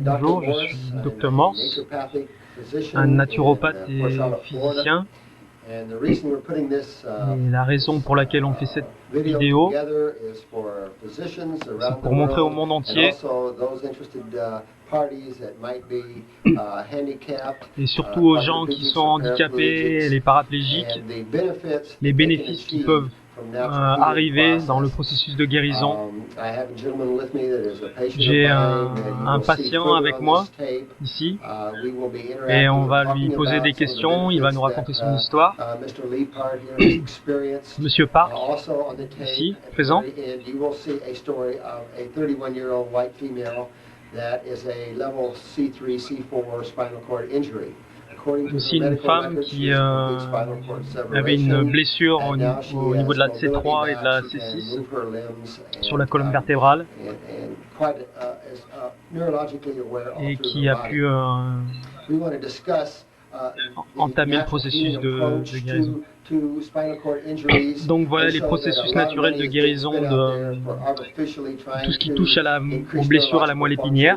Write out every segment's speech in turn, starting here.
Bonjour, je suis Dr Morse, un naturopathe et physicien. Et la raison pour laquelle on fait cette vidéo, c'est pour montrer au monde entier et surtout aux gens qui sont handicapés, les paraplégiques, les bénéfices qui peuvent arriver dans le processus de guérison. J'ai un patient avec moi ici et on va lui poser des questions, il va nous raconter son histoire. Monsieur Park, ici, présent. Aussi une femme qui avait une blessure au niveau de la C3 et de la C6 sur la colonne vertébrale et qui a pu entamer le processus de guérison. Donc voilà les processus naturels de guérison de tout ce qui touche aux blessures à la moelle épinière.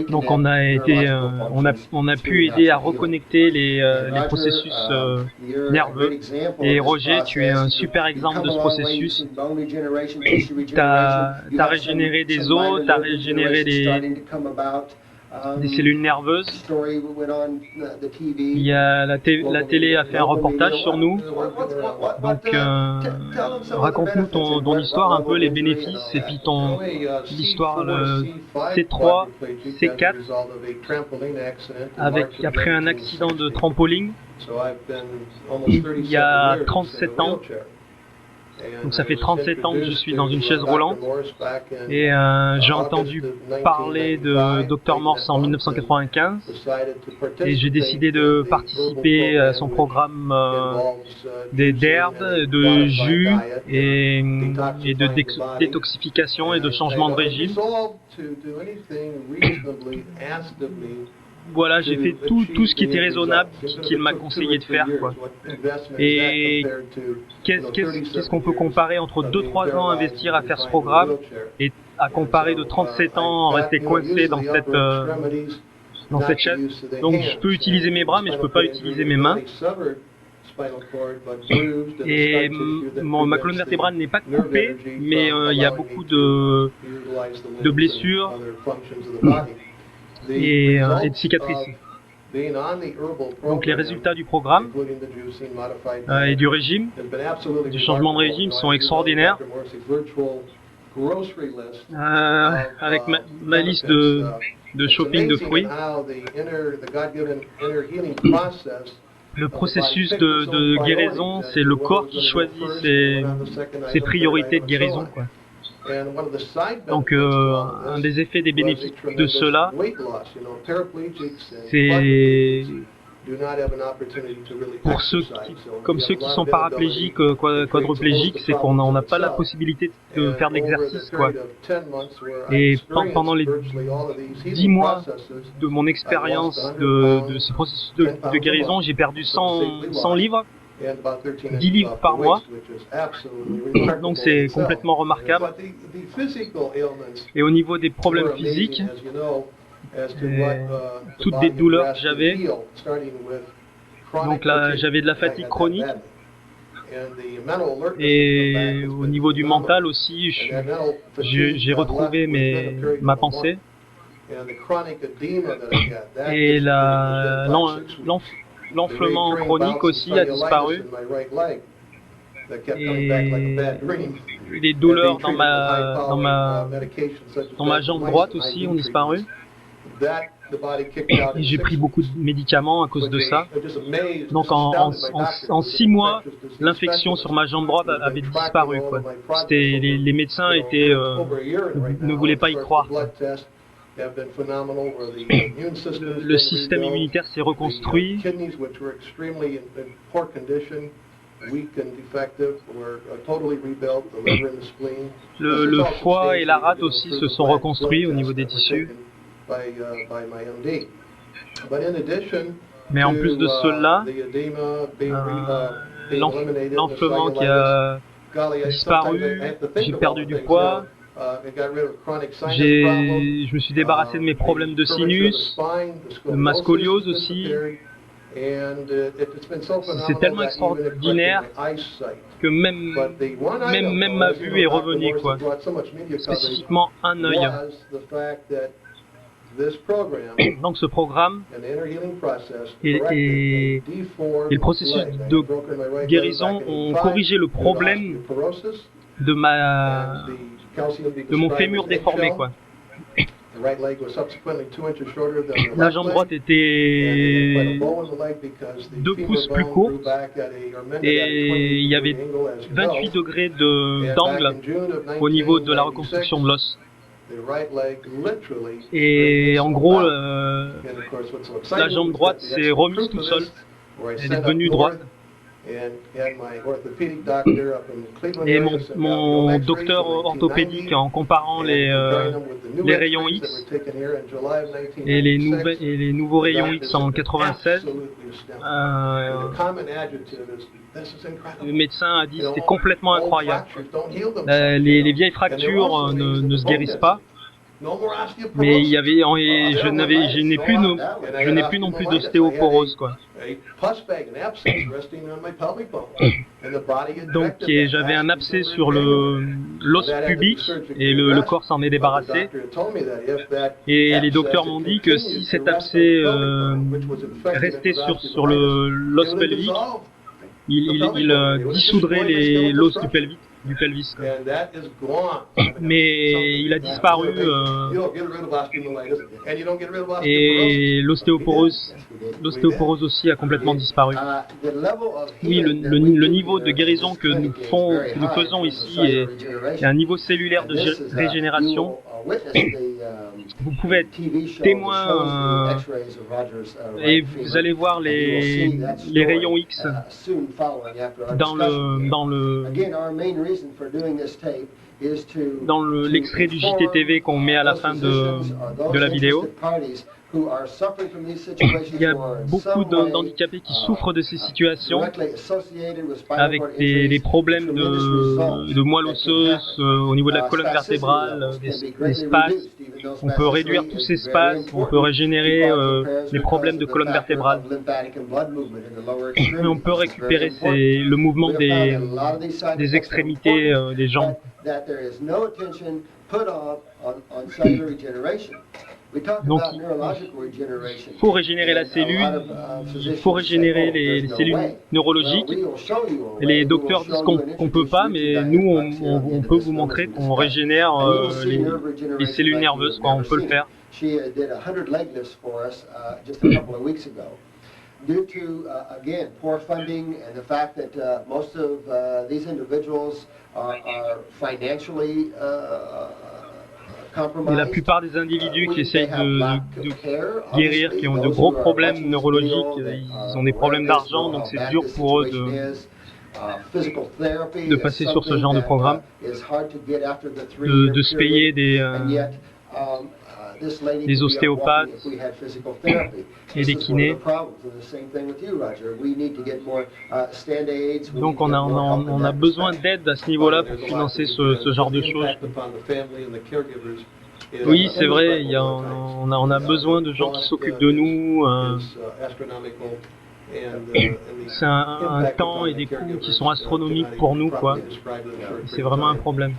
Donc on a pu aider à reconnecter les processus nerveux. Et Roger, tu es un super exemple de ce processus. Tu as régénéré des os, tu as régénéré des cellules nerveuses. Il y a la télé a fait un reportage sur nous. Donc raconte-nous ton histoire un peu, les bénéfices et puis l'histoire C3, C4 après un accident de trampoline il y a 37 ans. Donc ça fait 37 ans que je suis dans une chaise roulante et j'ai entendu parler de Dr Morse en 1995 et j'ai décidé de participer à son programme d'herbes, de jus et de détoxification et de changement de régime. Voilà, j'ai fait tout ce qui était raisonnable qu'il m'a conseillé de faire, quoi. Et qu'est-ce qu'on peut comparer entre 2-3 ans à investir à faire ce programme et à comparer de 37 ans à rester coincé dans cette chaise. Donc je peux utiliser mes bras mais je peux pas utiliser mes mains. Et ma colonne vertébrale n'est pas coupée mais il y a beaucoup de blessures et de cicatrices. Donc les résultats du programme et du régime, du changement de régime sont extraordinaires. Avec ma liste de shopping de fruits, le processus de guérison, c'est le corps qui choisit ses priorités de guérison, quoi. Donc un des effets des bénéfices de cela, c'est pour ceux qui sont paraplégiques, quadriplégiques, c'est qu'on n'a pas la possibilité de faire de l'exercice, quoi. Et pendant les 10 mois de mon expérience de ce processus de guérison, j'ai perdu 100 livres. 10 livres par mois, donc c'est complètement remarquable. Et au niveau des problèmes physiques, toutes des douleurs que j'avais, donc là j'avais de la fatigue chronique, et au niveau du mental aussi, j'ai retrouvé ma pensée, et l'enflement chronique aussi a disparu et les douleurs dans ma jambe droite aussi ont disparu et j'ai pris beaucoup de médicaments à cause de ça. Donc en 6 mois, l'infection sur ma jambe droite avait disparu, quoi. Les médecins ne voulaient pas y croire, quoi. Le système immunitaire s'est reconstruit. Le foie et la rate aussi se sont reconstruits au niveau des tissus. Mais en plus de cela, l'enflement qui a disparu, j'ai perdu du poids, Je me suis débarrassé de mes problèmes de sinus, de ma scoliose aussi. C'est tellement extraordinaire que même ma vue est revenue, quoi. Spécifiquement un œil. Donc ce programme et le processus de guérison ont corrigé le problème de mon fémur déformé, quoi. La jambe droite était 2 pouces plus courte et il y avait 28 degrés d'angle au niveau de la reconstruction de l'os. Et en gros, la jambe droite s'est remise toute seule. Elle est devenue droite. Et mon docteur orthopédique, en comparant les rayons X et les nouveaux rayons X en 96, le médecin a dit que c'était complètement incroyable. Les vieilles fractures ne se guérissent pas. Mais il y avait, je n'ai plus non plus d'ostéoporose, quoi. Donc j'avais un abcès sur l'os pubique et le corps s'en est débarrassé. Et les docteurs m'ont dit que si cet abcès restait sur l'os pelvique, il dissoudrait l'os du pelvis. Mais il a disparu et l'ostéoporose aussi a complètement disparu. Oui, le niveau de guérison que nous faisons ici est un niveau cellulaire de régénération. Vous pouvez être témoin et vous allez voir les rayons X dans l'extrait du JTTV qu'on met à la fin de la vidéo. Il y a beaucoup d'handicapés qui souffrent de ces situations avec des problèmes de moelle osseuse au niveau de la colonne vertébrale, des spasmes. On peut réduire tous ces spasmes, on peut régénérer les problèmes de colonne vertébrale. Et on peut récupérer le mouvement des extrémités des jambes. Donc il faut régénérer la cellule, il faut régénérer les cellules neurologiques. Les docteurs disent qu'on ne peut pas, mais nous on peut vous montrer qu'on régénère les cellules nerveuses, quoi. On peut le faire. Due to, again, poor funding and the fact that most of these individuals are financially et la plupart des individus qui essayent de guérir, qui ont de gros problèmes neurologiques, ils ont des problèmes d'argent, donc c'est dur pour eux de passer sur ce genre de programme, de se payer des ostéopathes et des kinés. Donc on a besoin d'aide à ce niveau-là pour financer ce genre de choses. Oui, c'est vrai, on a besoin de gens qui s'occupent de nous. C'est un temps et des coûts qui sont astronomiques pour nous, quoi. C'est vraiment un problème.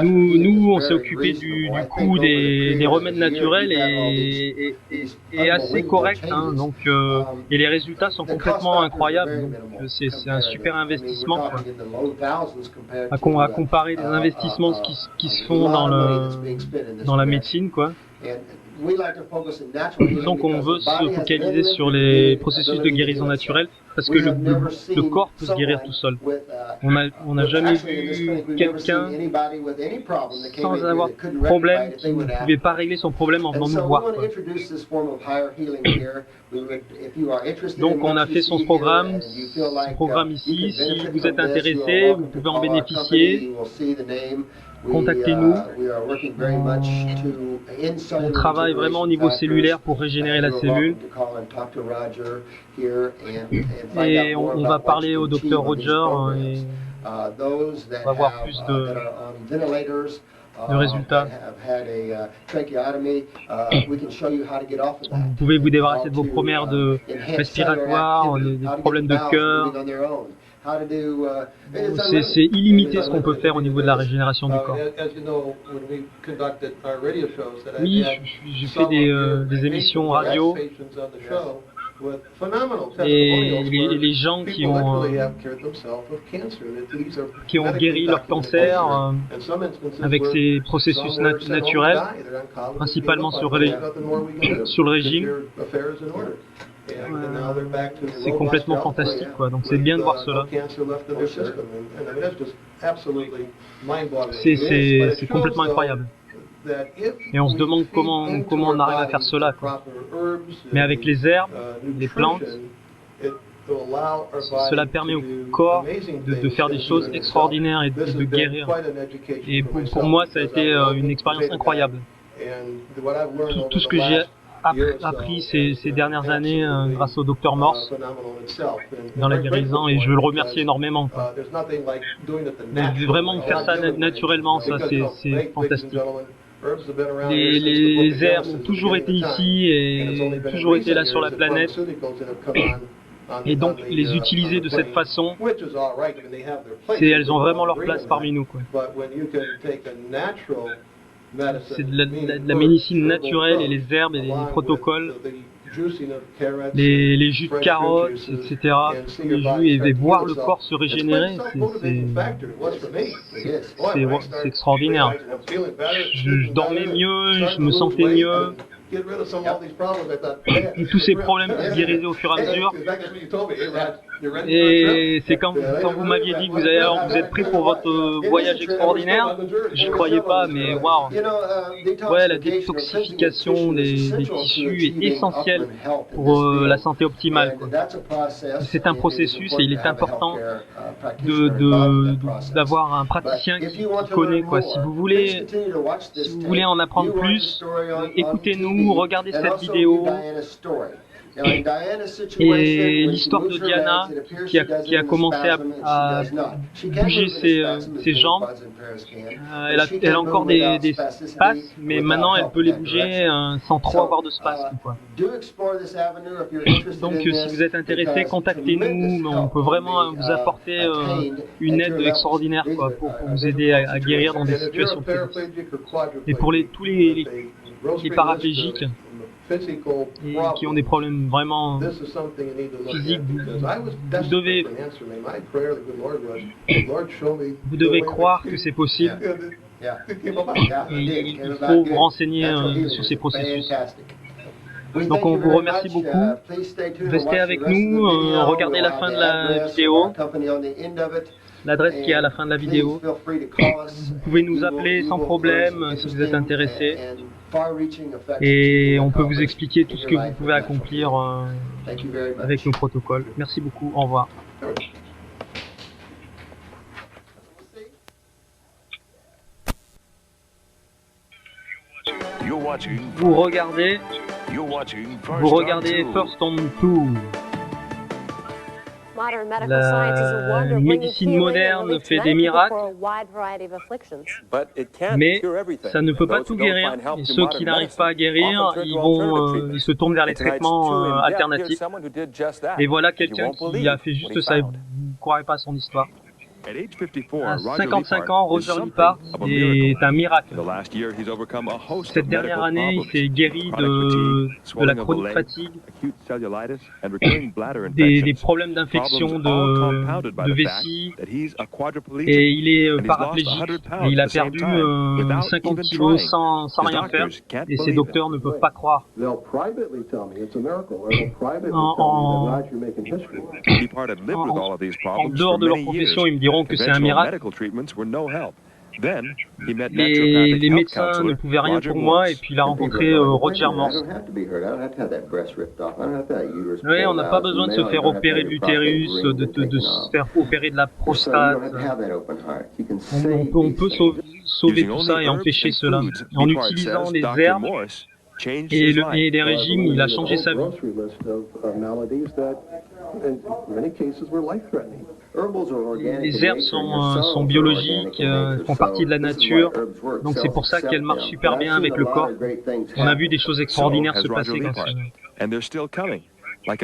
Nous, on s'est occupé du coût des remèdes naturels et assez correct, hein, donc, et les résultats sont complètement incroyables. Donc c'est un super investissement, quoi. À comparer des investissements qui se font dans la médecine, quoi. Donc on veut se focaliser sur les processus de guérison naturelle parce que le corps peut se guérir tout seul. On n'a jamais vu quelqu'un sans avoir de problème qui ne pouvait pas régler son problème en venant nous voir, quoi. Donc on a fait son programme ici. Si vous êtes intéressé, vous pouvez en bénéficier. Contactez-nous. On travaille vraiment au niveau cellulaire pour régénérer la cellule. Et on va parler au docteur Roger. va avoir plus de résultats. Vous pouvez vous débarrasser de vos problèmes respiratoires, des problèmes de cœur. C'est illimité ce qu'on peut faire au niveau de la régénération du corps. Oui, j'ai fait des émissions radio. Et les gens qui ont guéri leur cancer avec ces processus naturels, principalement sur le régime, c'est complètement fantastique, quoi. Donc c'est bien de voir cela. C'est complètement incroyable. Et on se demande comment on arrive à faire cela, quoi. Mais avec les herbes, les plantes, cela permet au corps de faire des choses extraordinaires et de guérir. Et pour moi, ça a été une expérience incroyable. Tout ce que j'ai appris ces dernières années grâce au Dr Morse dans la guérison, et je veux le remercier énormément, quoi. Mais vraiment faire ça naturellement, ça c'est fantastique. Les herbes ont toujours été ici et toujours été là sur la planète, et donc les utiliser de cette façon, elles ont vraiment leur place parmi nous, quoi. C'est de la médecine naturelle, et les herbes et les protocoles, les jus de carottes, etc. Et voir le corps se régénérer, c'est extraordinaire. Je dormais mieux, je me sentais mieux. Et tous ces problèmes se guérissaient au fur et à mesure. Et c'est quand vous m'aviez dit que vous êtes prêt pour votre voyage extraordinaire, j'y croyais pas, mais waouh! Ouais, la détoxification des tissus est essentielle pour la santé optimale, quoi. C'est un processus, et il est important d'avoir un praticien qui connaît, quoi. Si vous voulez en apprendre plus, écoutez-nous, regardez cette vidéo. Et l'histoire de Diana, qui a commencé à bouger ses jambes, elle a encore des spasmes, mais maintenant elle peut les bouger sans trop avoir de spasmes, quoi. Donc si vous êtes intéressé, contactez-nous, on peut vraiment vous apporter une aide extraordinaire, quoi, pour vous aider à guérir dans des situations physiques. Et pour tous les paraplégiques et qui ont des problèmes vraiment physiques, vous devez croire que c'est possible, et il faut vous renseigner sur ces processus. Donc on vous remercie beaucoup, restez avec nous, regardez la fin de la vidéo, l'adresse qui est à la fin de la vidéo. Vous pouvez nous appeler sans problème si vous êtes intéressé, et on peut vous expliquer tout ce que vous pouvez accomplir avec nos protocoles. Merci beaucoup, au revoir. Vous regardez First on Two. La médecine moderne fait des miracles, mais ça ne peut pas tout guérir. Et ceux qui n'arrivent pas à guérir, ils se tournent vers les traitements alternatifs. Et voilà quelqu'un qui a fait juste ça, et vous ne croirez pas à son histoire. À 55 ans, Roger Lippard est un miracle. Cette dernière année, il s'est guéri de la chronique fatigue, des problèmes d'infection de vessie, et il est paraplégique, et il a perdu 50 kilos sans rien faire, et ses docteurs ne peuvent pas croire. En dehors de leur profession, ils me diront que c'est un miracle. Les médecins ne pouvaient rien pour moi, et puis il a rencontré Roger Morse. Oui, on n'a pas besoin de se faire opérer de l'utérus, de se faire opérer de la prostate. On peut sauver tout ça et empêcher cela en utilisant les herbes et les régimes. Il a changé sa vie. Les herbes sont biologiques, font partie de la nature, donc c'est pour ça qu'elles marchent super bien avec le corps. On a vu des choses extraordinaires se passer grâce à eux. Une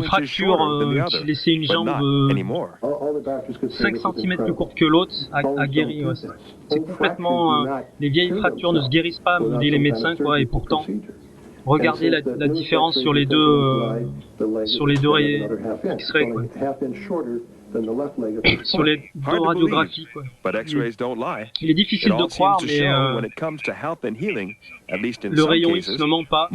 fracture qui laissait une jambe 5 cm plus courte que l'autre a guéri. Ouais. C'est complètement... les vieilles fractures ne se guérissent pas, me disent les médecins, quoi, et pourtant, regardez la différence sur les deux X-rays, quoi. Sur les deux radiographies, quoi. Il est difficile de croire, mais le rayon X ne ment pas,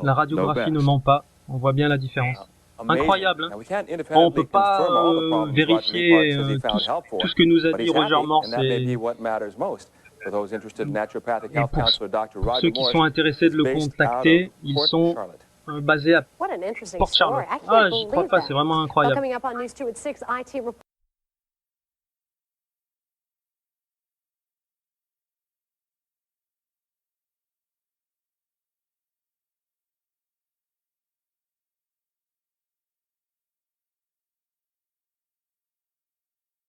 la radiographie ne ment pas, on voit bien la différence. Incroyable, hein. On ne peut pas vérifier tout ce que nous a dit Roger Morse. Et pour ceux qui sont intéressés de le contacter, ils sont basés à Port Charlotte. Ah, je crois pas, c'est vraiment incroyable.